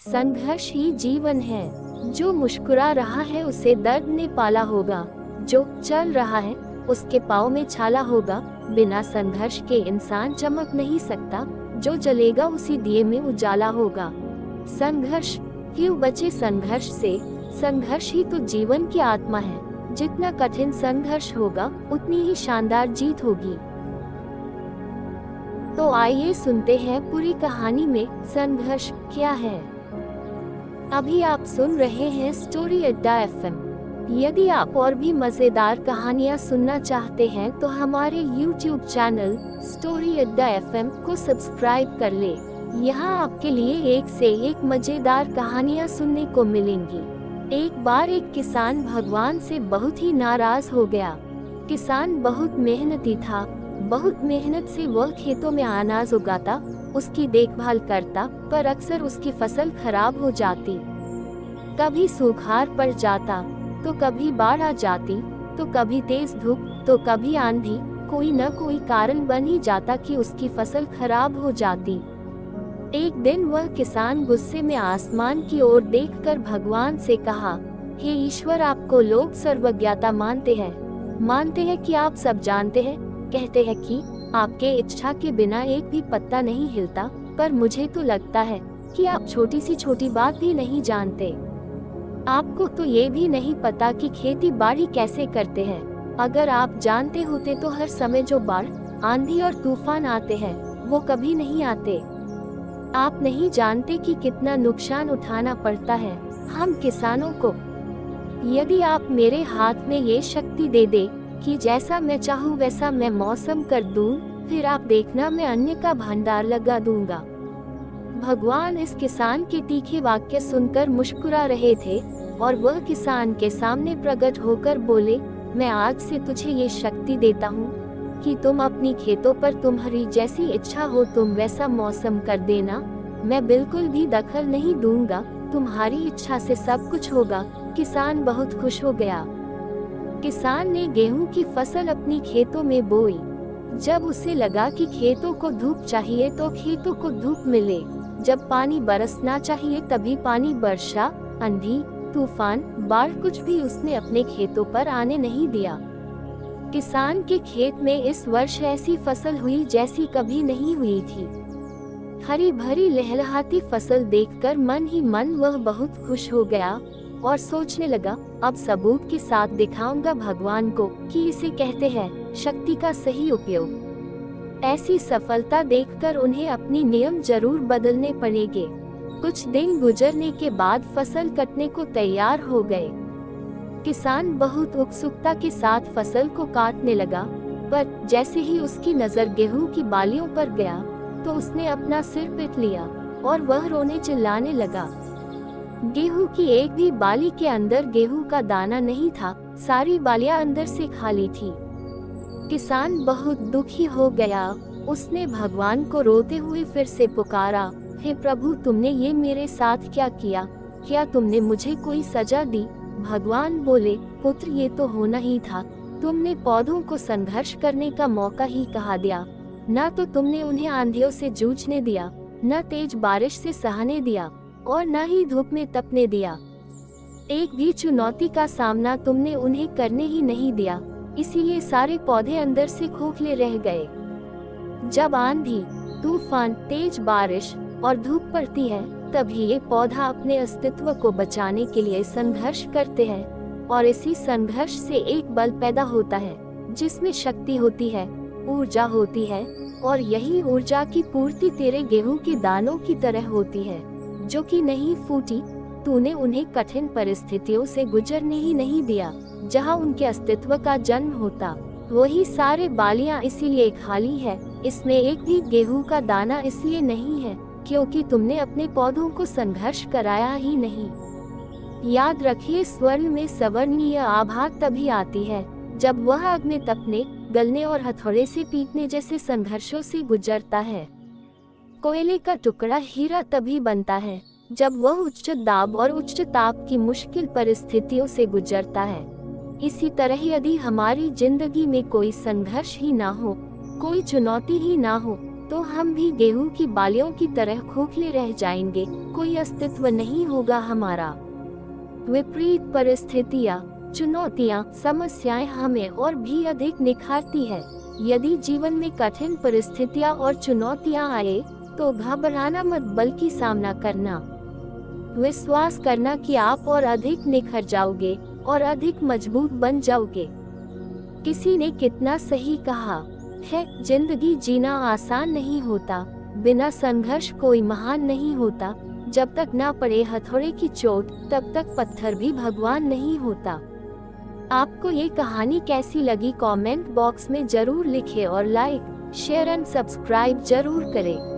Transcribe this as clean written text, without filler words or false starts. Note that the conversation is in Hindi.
संघर्ष ही जीवन है। जो मुस्कुरा रहा है उसे दर्द ने पाला होगा, जो चल रहा है उसके पाँव में छाला होगा। बिना संघर्ष के इंसान चमक नहीं सकता, जो जलेगा उसी दिए में उजाला होगा। संघर्ष क्यों बचे संघर्ष से? संघर्ष ही तो जीवन की आत्मा है। जितना कठिन संघर्ष होगा उतनी ही शानदार जीत होगी। तो आइए सुनते हैं पूरी कहानी में संघर्ष क्या है। अभी आप सुन रहे हैं स्टोरी अड्डा FM। यदि आप और भी मजेदार कहानियाँ सुनना चाहते हैं तो हमारे YouTube चैनल स्टोरी अड्डा FM को सब्सक्राइब कर ले। यहाँ आपके लिए एक से एक मजेदार कहानियाँ सुनने को मिलेंगी। एक बार एक किसान भगवान से बहुत ही नाराज हो गया। किसान बहुत मेहनती था। बहुत मेहनत से वह खेतों में अनाज उगाता, उसकी देखभाल करता, पर अक्सर उसकी फसल खराब हो जाती। कभी सूखाड़ पड़ जाता, तो कभी बाढ़ आ जाती, तो कभी तेज धूप, तो कभी आंधी। कोई न कोई कारण बन ही जाता कि उसकी फसल खराब हो जाती। एक दिन वह किसान गुस्से में आसमान की ओर देखकर भगवान से कहा, हे ईश्वर, आपको लोग सर्वज्ञता मानते हैं कि आप सब जानते हैं। कहते हैं कि आपके इच्छा के बिना एक भी पत्ता नहीं हिलता, पर मुझे तो लगता है कि आप छोटी सी छोटी बात भी नहीं जानते। आपको तो ये भी नहीं पता कि खेती बाड़ी कैसे करते हैं। अगर आप जानते होते तो हर समय जो बाढ़, आंधी और तूफान आते हैं वो कभी नहीं आते। आप नहीं जानते कि कितना नुकसान उठाना पड़ता है हम किसानों को। यदि आप मेरे हाथ में ये शक्ति दे दे कि जैसा मैं चाहूँ वैसा मैं मौसम कर दूं, फिर आप देखना मैं अन्न का भंडार लगा दूंगा। भगवान इस किसान के तीखे वाक्य सुनकर मुस्कुरा रहे थे और वह किसान के सामने प्रकट होकर बोले, मैं आज से तुझे ये शक्ति देता हूँ कि तुम अपनी खेतों पर तुम्हारी जैसी इच्छा हो तुम वैसा मौसम कर देना। मैं बिल्कुल भी दखल नहीं दूंगा, तुम्हारी इच्छा से सब कुछ होगा। किसान बहुत खुश हो गया। किसान ने गेहूं की फसल अपनी खेतों में बोई। जब उसे लगा कि खेतों को धूप चाहिए तो खेतों को धूप मिले, जब पानी बरसना चाहिए तभी पानी वर्षा, आंधी, तूफान, बाढ़ कुछ भी उसने अपने खेतों पर आने नहीं दिया। किसान के खेत में इस वर्ष ऐसी फसल हुई जैसी कभी नहीं हुई थी। हरी भरी लहलहाती फसल देखकर मन ही मन वह बहुत खुश हो गया और सोचने लगा, अब सबूत के साथ दिखाऊंगा भगवान को कि इसे कहते हैं शक्ति का सही उपयोग। ऐसी सफलता देखकर उन्हें अपनी नियम जरूर बदलने पड़ेंगे। कुछ दिन गुजरने के बाद फसल कटने को तैयार हो गए। किसान बहुत उत्सुकता के साथ फसल को काटने लगा, पर जैसे ही उसकी नजर गेहूं की बालियों पर गया तो उसने अपना सिर पीट लिया और वह रोने चिल्लाने लगा। गेहूं की एक भी बाली के अंदर गेहूं का दाना नहीं था, सारी बालियां अंदर से खाली थी। किसान बहुत दुखी हो गया। उसने भगवान को रोते हुए फिर से पुकारा, हे प्रभु, तुमने ये मेरे साथ क्या किया? क्या तुमने मुझे कोई सजा दी? भगवान बोले, पुत्र, ये तो होना ही था। तुमने पौधों को संघर्ष करने का मौका ही कहा दिया। न तो तुमने उन्हें आंधियों से जूझने दिया, न तेज बारिश से सहने दिया और न ही धूप में तपने दिया। एक भी चुनौती का सामना तुमने उन्हें करने ही नहीं दिया, इसीलिए सारे पौधे अंदर से खोखले रह गए। जब आंधी, तूफान, तेज बारिश और धूप पड़ती है तभी ये पौधा अपने अस्तित्व को बचाने के लिए संघर्ष करते हैं और इसी संघर्ष से एक बल पैदा होता है जिसमें शक्ति होती है, ऊर्जा होती है और यही ऊर्जा की पूर्ति तेरे गेहूं के दानों की तरह होती है जो कि नहीं फूटी। तूने उन्हें कठिन परिस्थितियों से गुजरने ही नहीं दिया जहां उनके अस्तित्व का जन्म होता। वही सारे बालियां इसीलिए खाली है, इसमें एक भी गेहूं का दाना इसलिए नहीं है क्योंकि तुमने अपने पौधों को संघर्ष कराया ही नहीं। याद रखिए, स्वर्ण में सवर्णीय आभा तभी आती है जब वह आग में तपने, गलने और हथौड़े से पीटने जैसे संघर्षों से गुजरता है। कोयले का टुकड़ा हीरा तभी बनता है जब वह उच्च दाब और उच्च ताप की मुश्किल परिस्थितियों से गुजरता है। इसी तरह यदि हमारी जिंदगी में कोई संघर्ष ही ना हो, कोई चुनौती ही ना हो, तो हम भी गेहूं की बालियों की तरह खोखले रह जाएंगे, कोई अस्तित्व नहीं होगा हमारा। विपरीत परिस्थितियाँ, चुनौतियाँ, समस्याएं हमें और भी अधिक निखारती है। यदि जीवन में कठिन परिस्थितियाँ और चुनौतियाँ आए, तो घबराना मत बल्कि सामना करना। विश्वास करना कि आप और अधिक निखर जाओगे और अधिक मजबूत बन जाओगे। किसी ने कितना सही कहा है, जिंदगी जीना आसान नहीं होता, बिना संघर्ष कोई महान नहीं होता। जब तक ना पड़े हथौड़े की चोट, तब तक पत्थर भी भगवान नहीं होता। आपको ये कहानी कैसी लगी कमेंट बॉक्स में जरूर लिखें और लाइक, शेयर एंड सब्सक्राइब जरूर करें।